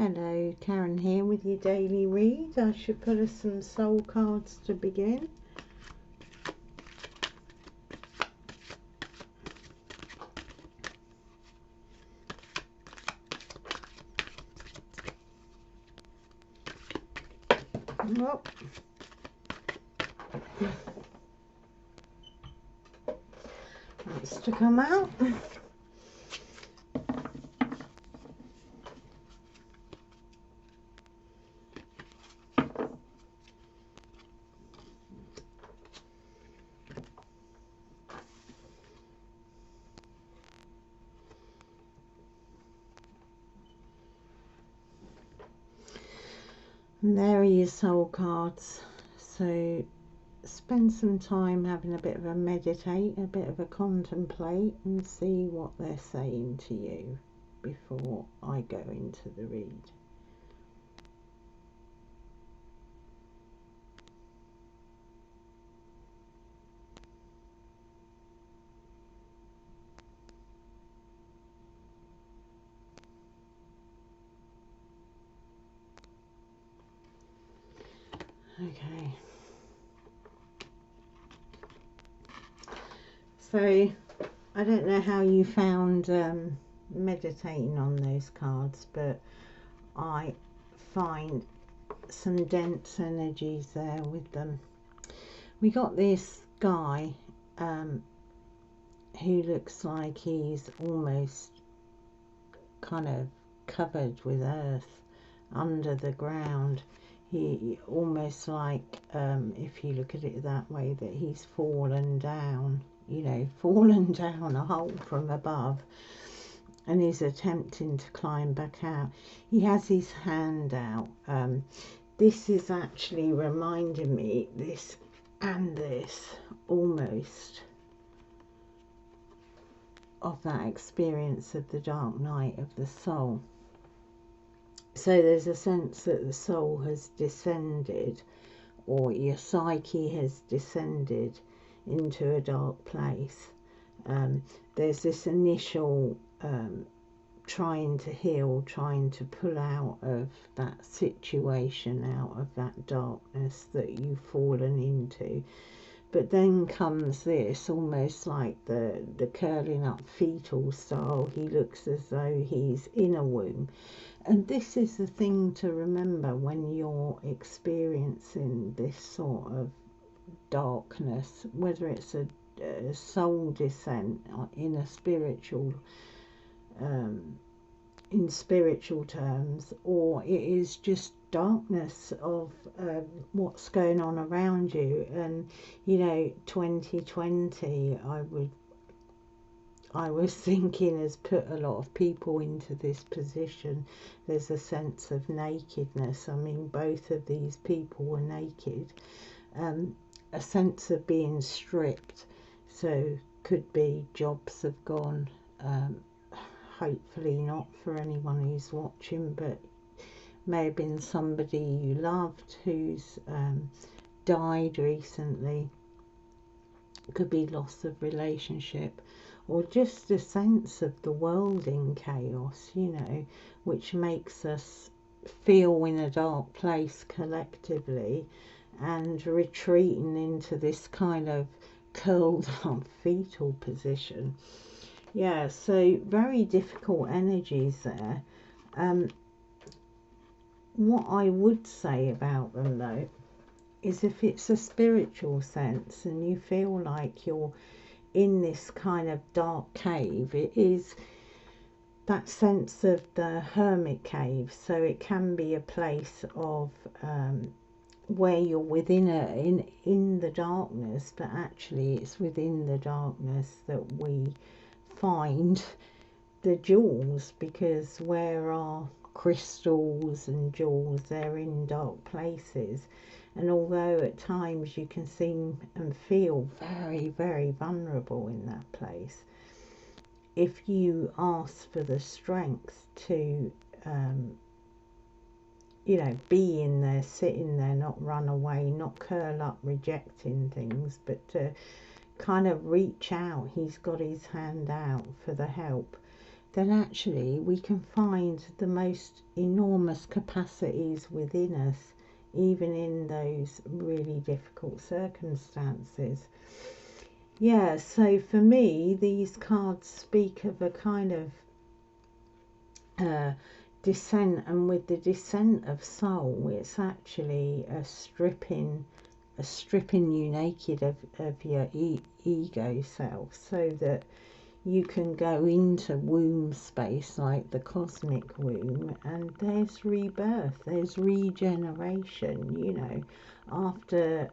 Hello, Karen here with your daily read. I should put us some soul cards to begin. Well, that's to come out. And there are your soul cards. So spend some time having a bit of a meditate, a bit of a contemplate, and see what they're saying to you before I go into the read. Okay. So I don't know how you found meditating on those cards, but I find some dense energies there with them. We got this guy who looks like he's almost kind of covered with earth under the ground. He almost like, if you look at it that way, that he's fallen down, you know, fallen down a hole from above, and he's attempting to climb back out. He has his hand out. This is actually reminding me, this and this, almost of that experience of the dark night of the soul. So there's a sense that the soul has descended, or your psyche has descended into a dark place. There's this initial trying to heal, trying to pull out of that situation, out of that darkness that you've fallen into. But then comes this, almost like the curling up fetal style. He looks as though he's in a womb. And this is the thing to remember when you're experiencing this sort of darkness, whether it's a soul descent in a spiritual, in spiritual terms, or it is just darkness of what's going on around you. And you know, 2020, I was thinking, has put a lot of people into this position. There's a sense of nakedness. I mean, both of these people were naked. A sense of being stripped. So could be jobs have gone. Hopefully not for anyone who's watching, but may have been somebody you loved who's died recently. Could be loss of relationship, or just a sense of the world in chaos, you know, which makes us feel in a dark place collectively and retreating into this kind of curled up fetal position. Yeah, so very difficult energies there. What I would say about them though is, if it's a spiritual sense and you feel like you're in this kind of dark cave, it is that sense of the hermit cave. So it can be a place of where you're within in the darkness, but actually it's within the darkness that we find the jewels, because where are crystals and jewels? They're in dark places. And although at times you can seem and feel very, very vulnerable in that place, if you ask for the strength to, you know, be in there, sit in there, not run away, not curl up rejecting things, but to kind of reach out. He's got his hand out for the help. then actually we can find the most enormous capacities within us, even in those really difficult circumstances. Yeah, so for me, these cards speak of a kind of descent, and with the descent of soul, it's actually a stripping you naked of your ego self, so that you can go into womb space, like the cosmic womb, and there's rebirth, there's regeneration, you know. After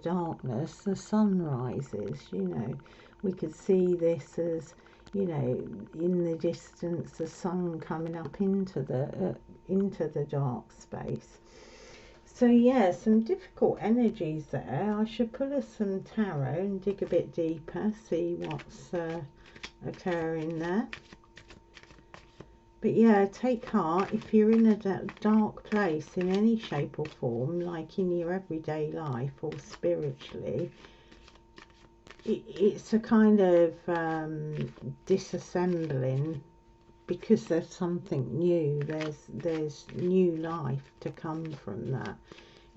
darkness, the sun rises, you know. We could see this as, you know, in the distance, the sun coming up into the dark space. So yeah, some difficult energies there. I should pull us some tarot and dig a bit deeper, see what's occurring there. But yeah, take heart. If you're in a dark place in any shape or form, like in your everyday life or spiritually, it's a kind of disassembling, because there's something new. There's new life to come from that,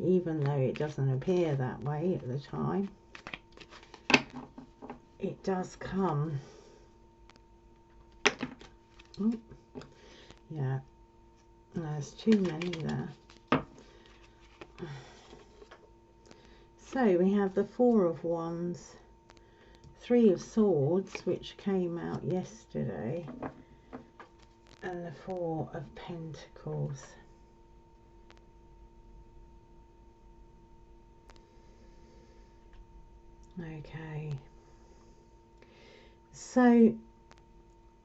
even though it doesn't appear that way at the time. It does come. Oh, yeah, there's too many there. So we have the Four of Wands, Three of Swords, which came out yesterday, and the Four of Pentacles. Okay, so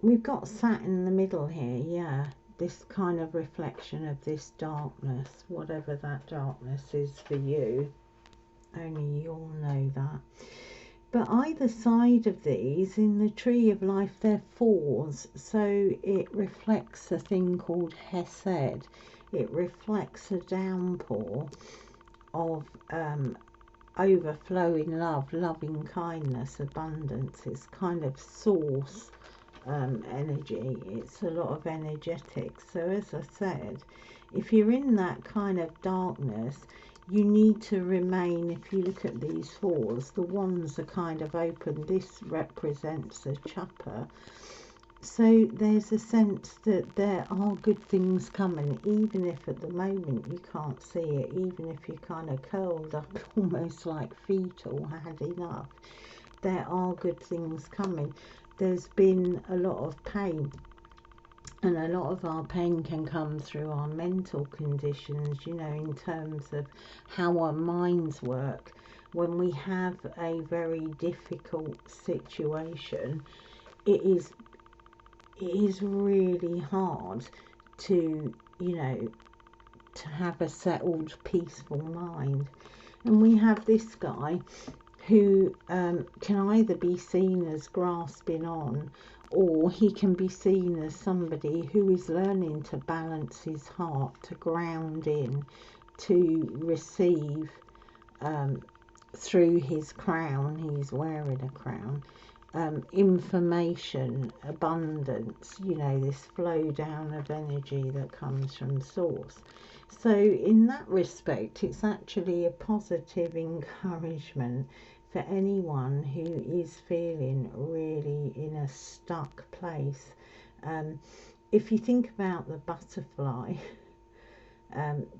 we've got Saturn in the middle here, yeah, this kind of reflection of this darkness, whatever that darkness is for you, only you'll know that. But either side of these, in the Tree of Life, they're fours, so it reflects a thing called Hesed. It reflects a downpour of overflowing love, loving kindness, abundance. It's kind of source energy. It's a lot of energetics. So as I said, if you're in that kind of darkness, you need to remain. If you look at these fours, the wands are kind of open. This represents a chopper. So there's a sense that there are good things coming, even if at the moment you can't see it, even if you're kind of curled up almost like fetal, had enough. There are good things coming. There's been a lot of pain, and a lot of our pain can come through our mental conditions, you know, in terms of how our minds work. When we have a very difficult situation, it is really hard to, you know, to have a settled, peaceful mind. And we have this guy who can either be seen as grasping on, or he can be seen as somebody who is learning to balance his heart, to ground in, to receive through his crown. He's wearing a crown. Information, abundance, you know, this flow down of energy that comes from source. So in that respect, it's actually a positive encouragement for anyone who is feeling really in a stuck place. If you think about the butterfly,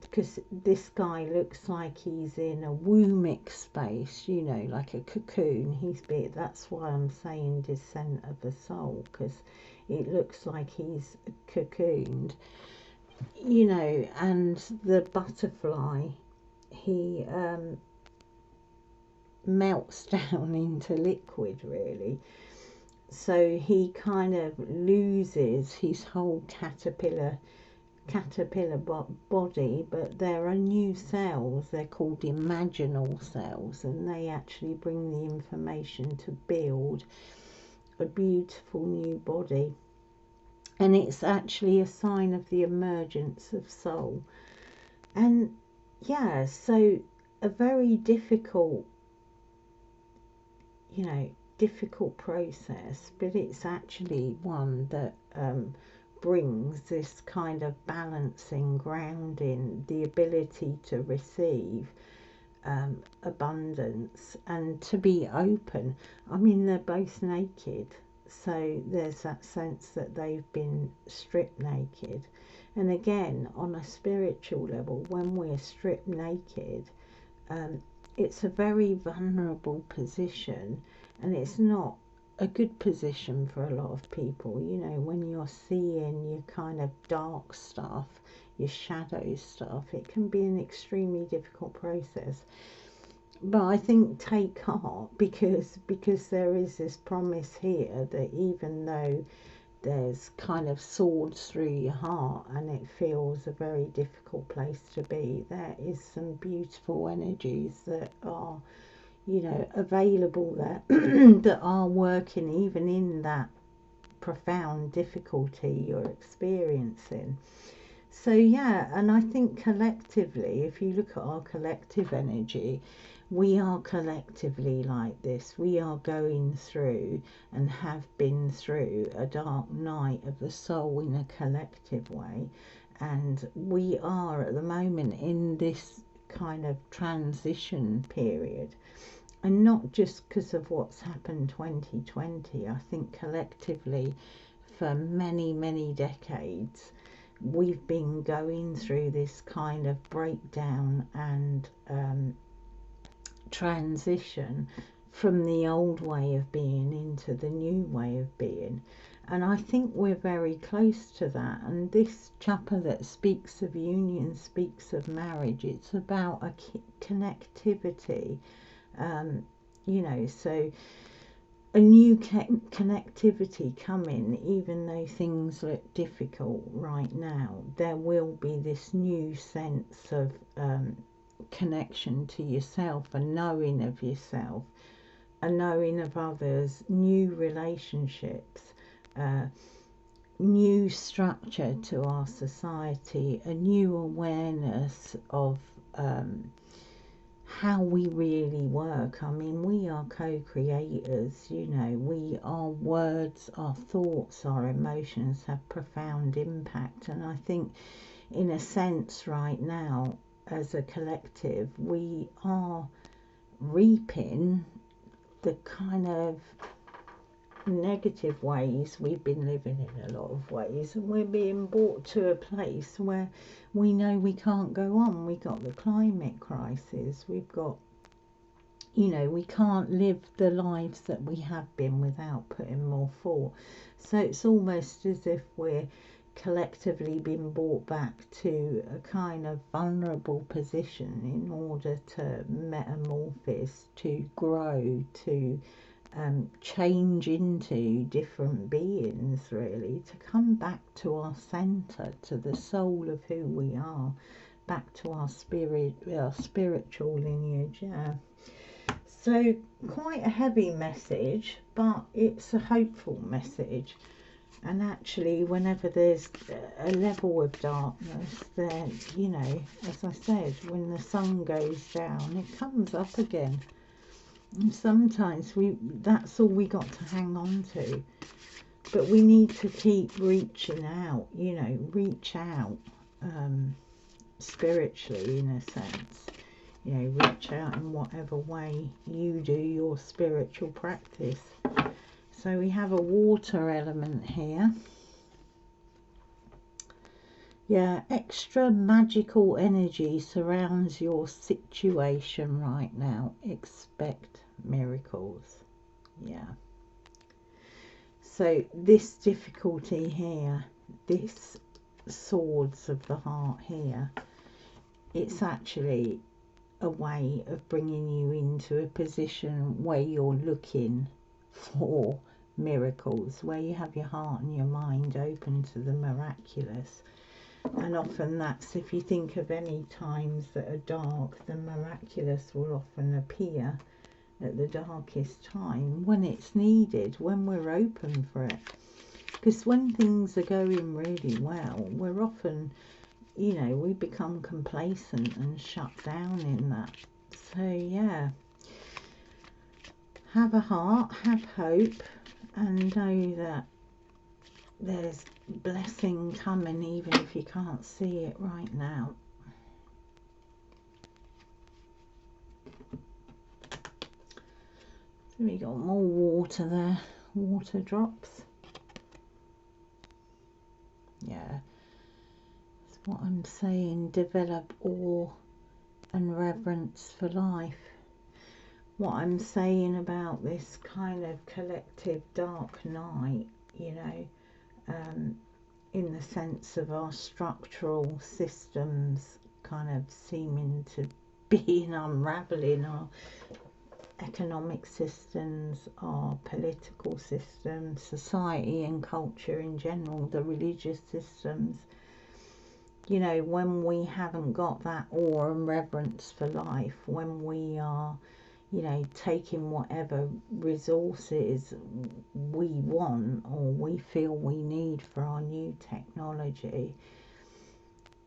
because this guy looks like he's in a wombic space, you know, like a cocoon. He's big. That's why I'm saying descent of the soul, because it looks like he's cocooned, you know. And the butterfly, he melts down into liquid, really. So he kind of loses his whole caterpillar body, but there are new cells. They're called imaginal cells, and they actually bring the information to build a beautiful new body. And it's actually a sign of the emergence of soul. And yeah, so a very difficult, you know, difficult process, but it's actually one that brings this kind of balancing, grounding, the ability to receive abundance and to be open. I mean, they're both naked, so there's that sense that they've been stripped naked. And again, on a spiritual level, when we're stripped naked, it's a very vulnerable position, and it's not a good position for a lot of people. You know, when you're seeing your kind of dark stuff, your shadow stuff, it can be an extremely difficult process. But I think take heart, because there is this promise here that even though there's kind of swords through your heart and it feels a very difficult place to be, there is some beautiful energies that are, you know, available there that are working even in that profound difficulty you're experiencing. So yeah, and I think collectively, if you look at our collective energy, we are collectively like this. We are going through and have been through a dark night of the soul in a collective way, and we are at the moment in this kind of transition period. And not just because of what's happened 2020, I think collectively for many, many decades we've been going through this kind of breakdown and transition from the old way of being into the new way of being. And I think we're very close to that. And this chapter that speaks of union, speaks of marriage, it's about a connectivity. You know, so a new connectivity coming, even though things look difficult right now, there will be this new sense of connection to yourself, a knowing of yourself, a knowing of others, new relationships, new structure to our society, a new awareness of how we really work. I mean, we are co-creators, you know, our words, our thoughts, our emotions have profound impact. And I think in a sense right now, as a collective, we are reaping the kind of negative ways we've been living in a lot of ways, and we're being brought to a place where we know we can't go on. We got the climate crisis, we've got, you know, we can't live the lives that we have been without putting more thought. So it's almost as if we're collectively been brought back to a kind of vulnerable position in order to metamorphose, to grow, to change into different beings, really, to come back to our centre, to the soul of who we are, back to our spirit, our spiritual lineage. Yeah. So quite a heavy message, but it's a hopeful message. And actually, whenever there's a level of darkness, then, you know, as I said, when the sun goes down, it comes up again. And sometimes that's all we got to hang on to. But we need to keep reaching out, you know, reach out spiritually, in a sense. You know, reach out in whatever way you do your spiritual practice. So we have a water element here. Yeah, extra magical energy surrounds your situation right now. Expect miracles. Yeah. So this difficulty here, this swords of the heart here, it's actually a way of bringing you into a position where you're looking for miracles, where you have your heart and your mind open to the miraculous. And often that's, if you think of any times that are dark, the miraculous will often appear at the darkest time, when it's needed, when we're open for it. Because when things are going really well, we're often, you know, we become complacent and shut down in that. So yeah. have a heart, have hope, and know that there's blessing coming even if you can't see it right now. So we got more water there, water drops. Yeah, that's what I'm saying, develop awe and reverence for life. What I'm saying about this kind of collective dark night, you know, in the sense of our structural systems kind of seeming to be unraveling, our economic systems, our political systems, society and culture in general, the religious systems. You know, when we haven't got that awe and reverence for life, when we are, you know, taking whatever resources we want or we feel we need for our new technology,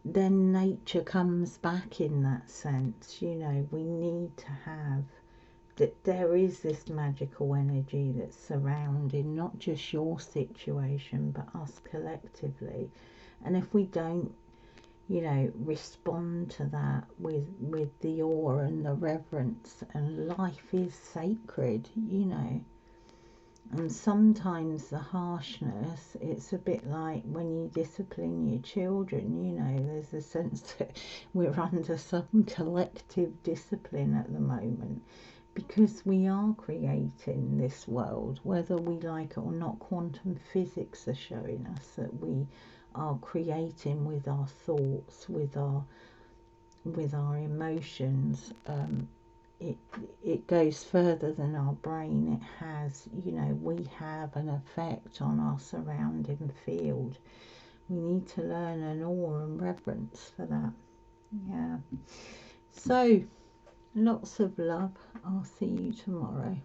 then nature comes back in that sense. You know, we need to have that there is this magical energy that's surrounding not just your situation but us collectively. And if we don't, you know, respond to that with the awe and the reverence, and life is sacred, you know. And sometimes the harshness, it's a bit like when you discipline your children, you know, there's a sense that we're under some collective discipline at the moment because we are creating this world, whether we like it or not. Quantum physics are showing us that we are creating with our thoughts, with our emotions. It goes further than our brain. It has, you know, we have an effect on our surrounding field. We need to learn an awe and reverence for that. Yeah. So lots of love. I'll see you tomorrow.